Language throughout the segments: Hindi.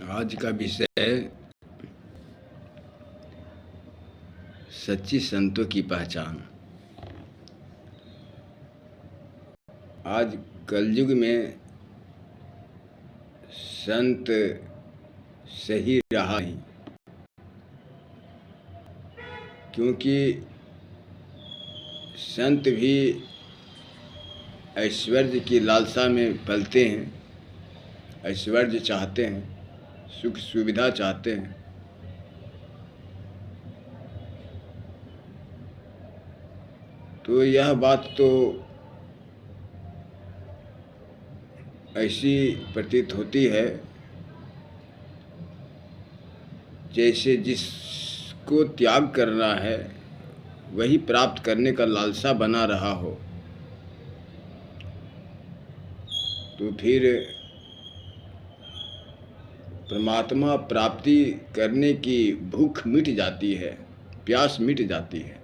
आज का विषय सच्ची संतों की पहचान। आज कलयुग में संत सही रहा नहीं, क्योंकि संत भी ऐश्वर्य की लालसा में पलते हैं, ऐश्वर्य चाहते हैं, सुख सुविधा चाहते हैं। तो यह बात तो ऐसी प्रतीत होती है जैसे जिसको त्याग करना है वही प्राप्त करने का लालसा बना रहा हो। तो फिर परमात्मा प्राप्ति करने की भूख मिट जाती है, प्यास मिट जाती है।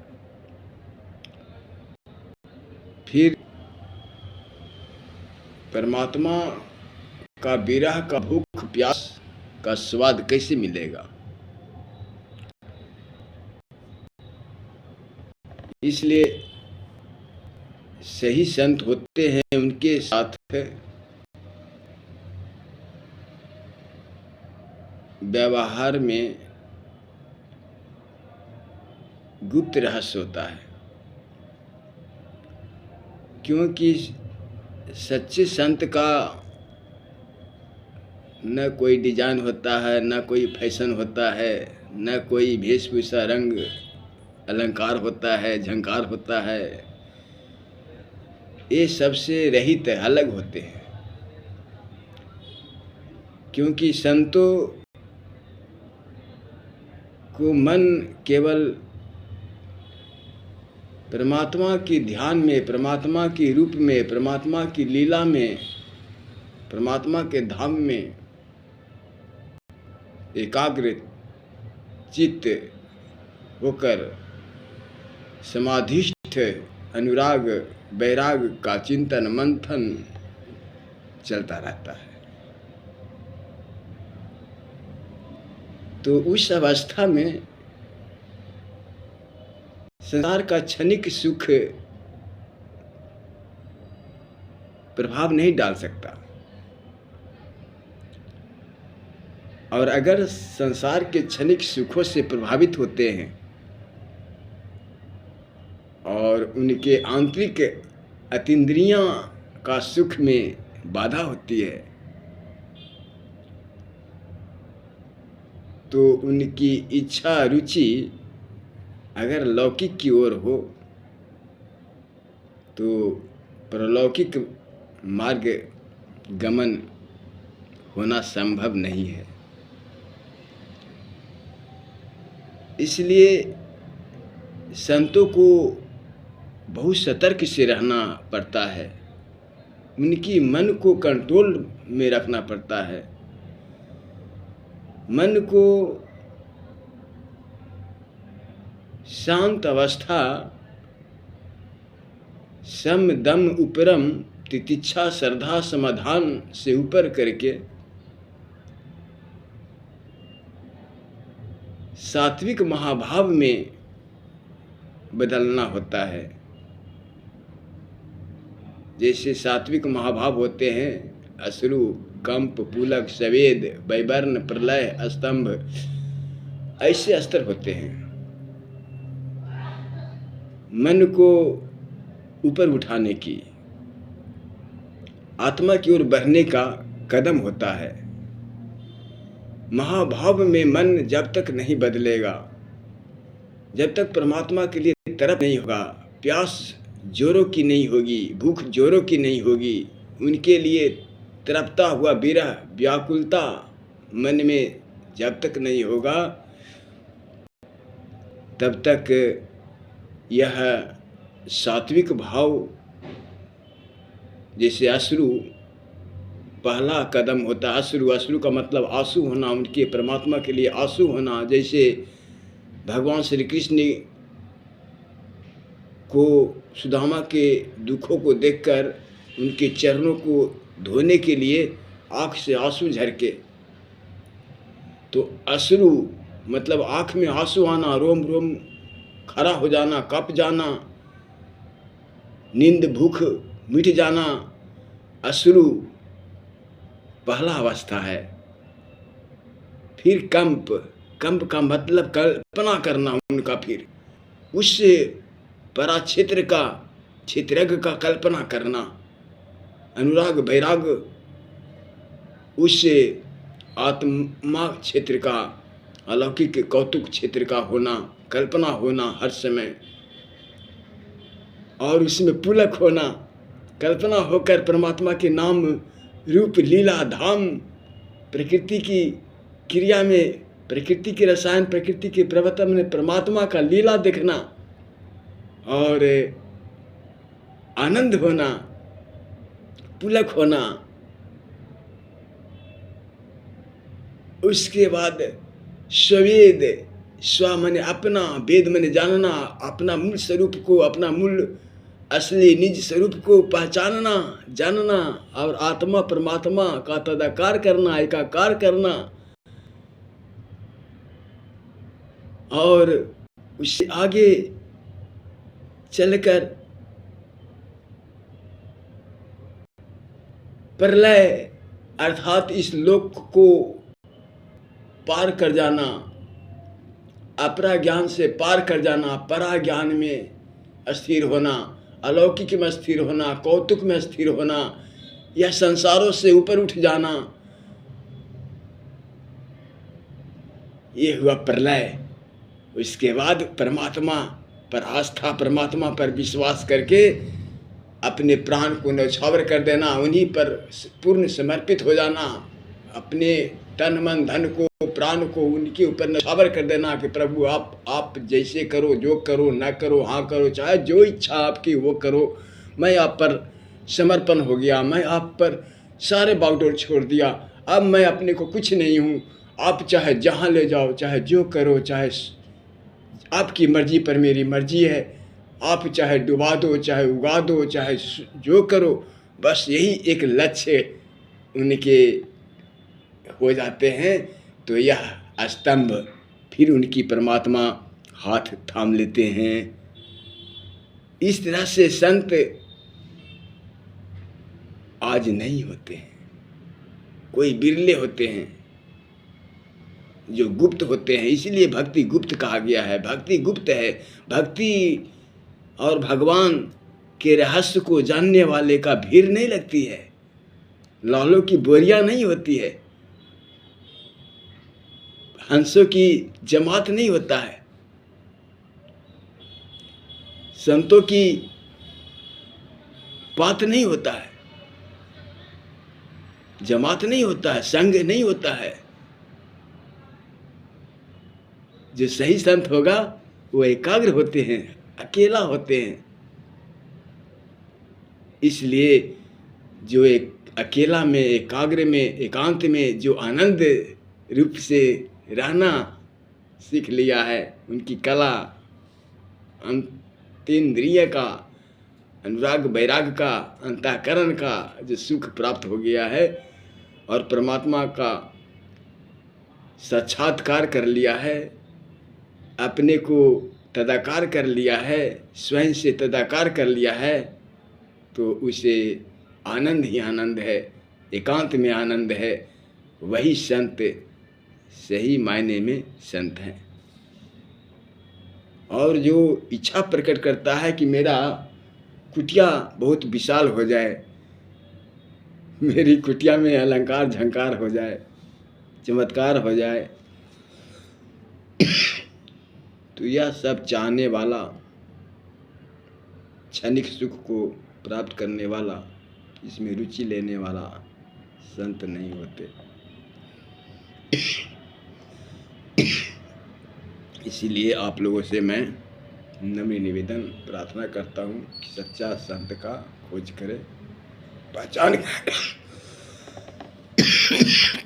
फिर परमात्मा का विरह का भूख प्यास का स्वाद कैसे मिलेगा? इसलिए सही संत होते हैं, उनके साथ व्यवहार में गुप्त रहस्य होता है, क्योंकि सच्चे संत का न कोई डिजाइन होता है, न कोई फैशन होता है, न कोई वेशभूषा रंग अलंकार होता है, झंकार होता है। ये सबसे रहित अलग होते हैं, क्योंकि संतों को मन केवल परमात्मा की ध्यान में, परमात्मा की रूप में, परमात्मा की लीला में, परमात्मा के धाम में एकाग्र चित्त होकर समाधिस्थ अनुराग वैराग का चिंतन मंथन चलता रहता है। तो उस अवस्था में संसार का क्षणिक सुख प्रभाव नहीं डाल सकता, और अगर संसार के क्षणिक सुखों से प्रभावित होते हैं और उनके आंतरिक अतीन्द्रियां का सुख में बाधा होती है, तो उनकी इच्छा रुचि अगर लौकिक की ओर हो तो परलौकिक मार्ग गमन होना संभव नहीं है। इसलिए संतों को बहुत सतर्क से रहना पड़ता है, उनकी मन को कंट्रोल में रखना पड़ता है, मन को शांत अवस्था सम दम उपरम तितिक्षा श्रद्धा समाधान से ऊपर करके सात्विक महाभाव में बदलना होता है। जैसे सात्विक महाभाव होते हैं अश्रु कंप पुलक सवेद वैवर्ण प्रलय स्तंभ, ऐसे स्तर होते हैं। मन को ऊपर उठाने की, आत्मा की ओर बढ़ने का कदम होता है। महाभाव में मन जब तक नहीं बदलेगा, जब तक परमात्मा के लिए तरफ नहीं होगा, प्यास जोरों की नहीं होगी, भूख जोरों की नहीं होगी, उनके लिए तड़पता हुआ विरह व्याकुलता मन में जब तक नहीं होगा, तब तक यह सात्विक भाव, जैसे अश्रु पहला कदम होता है। अश्रु का मतलब आंसू होना, उनके परमात्मा के लिए आंसू होना। जैसे भगवान श्री कृष्ण को सुदामा के दुखों को देखकर उनके चरणों को धोने के लिए आँख से आंसू झरके तो अश्रु मतलब आँख में आंसू आना, रोम रोम खड़ा हो जाना, कँप जाना, नींद भूख मिट जाना, अश्रु पहला अवस्था है। फिर कंप, कंप का मतलब कल्पना करना उनका, फिर उससे परा क्षेत्र का, क्षेत्रज्ञ का कल्पना करना, अनुराग वैराग, उससे आत्मा क्षेत्र का, अलौकिक कौतुक क्षेत्र का होना, कल्पना होना हर समय, और उसमें पुलक होना, कल्पना होकर परमात्मा के नाम रूप लीला धाम, प्रकृति की क्रिया में, प्रकृति के रसायन, प्रकृति के प्रवर्तन में परमात्मा का लीला देखना और आनंद होना, पुलक होना। उसके बाद स्वेद, स्व माने अपना, वेद माने जानना, अपना मूल स्वरूप को, अपना मूल असली निज स्वरूप को पहचानना, जानना, और आत्मा परमात्मा का तदाकार करना, एकाकार करना, और उससे आगे चलकर प्रलय अर्थात इस लोक को पार कर जाना, अपरा ज्ञान से पार कर जाना, परा ज्ञान में स्थिर होना, अलौकिक में स्थिर होना, कौतुक में स्थिर होना, यह संसारों से ऊपर उठ जाना, ये हुआ प्रलय। उसके बाद परमात्मा पर आस्था, परमात्मा पर विश्वास करके अपने प्राण को न्यौछावर कर देना, उन्हीं पर पूर्ण समर्पित हो जाना, अपने तन मन धन को, प्राण को उनके ऊपर न्यौछावर कर देना कि प्रभु आप जैसे करो, जो करो, ना करो, हाँ करो, चाहे जो इच्छा आपकी वो करो, मैं आप पर समर्पण हो गया, मैं आप पर सारे बागडोर छोड़ दिया, अब मैं अपने को कुछ नहीं हूँ, आप चाहे जहाँ ले जाओ, चाहे जो करो, चाहे आपकी मर्जी पर मेरी मर्जी है, आप चाहे डुबा दो, चाहे उगा दो, चाहे जो करो, बस यही एक लक्ष्य उनके हो जाते हैं। तो यह स्तंभ फिर उनकी परमात्मा हाथ थाम लेते हैं। इस तरह से संत आज नहीं होते हैं, कोई बिरले होते हैं जो गुप्त होते हैं, इसलिए भक्ति गुप्त कहा गया है। भक्ति गुप्त है। भक्ति और भगवान के रहस्य को जानने वाले का भीड़ नहीं लगती है, लालों की बोरियां नहीं होती है, हंसों की जमात नहीं होता है, संतों की बात नहीं होता है, जमात नहीं होता है, संग नहीं होता है। जो सही संत होगा वो एकाग्र होते हैं, अकेला होते हैं। इसलिए जो एक अकेला में, एकाग्र में, एकांत में जो आनंद रूप से रहना सीख लिया है, उनकी कला, अंतेंद्रिय का, अनुराग वैराग का, अंतःकरण का जो सुख प्राप्त हो गया है और परमात्मा का साक्षात्कार कर लिया है, अपने को तदाकार कर लिया है, स्वयं से तदाकार कर लिया है, तो उसे आनंद ही आनंद है, एकांत में आनंद है। वही संत सही मायने में संत हैं। और जो इच्छा प्रकट करता है कि मेरा कुटिया बहुत विशाल हो जाए, मेरी कुटिया में अलंकार झंकार हो जाए, चमत्कार हो जाए, तो यह सब चाहने वाला, क्षणिक सुख को प्राप्त करने वाला, इसमें रुचि लेने वाला संत नहीं होते। इसीलिए आप लोगों से मैं नम्र निवेदन प्रार्थना करता हूँ कि सच्चा संत का खोज करें, पहचान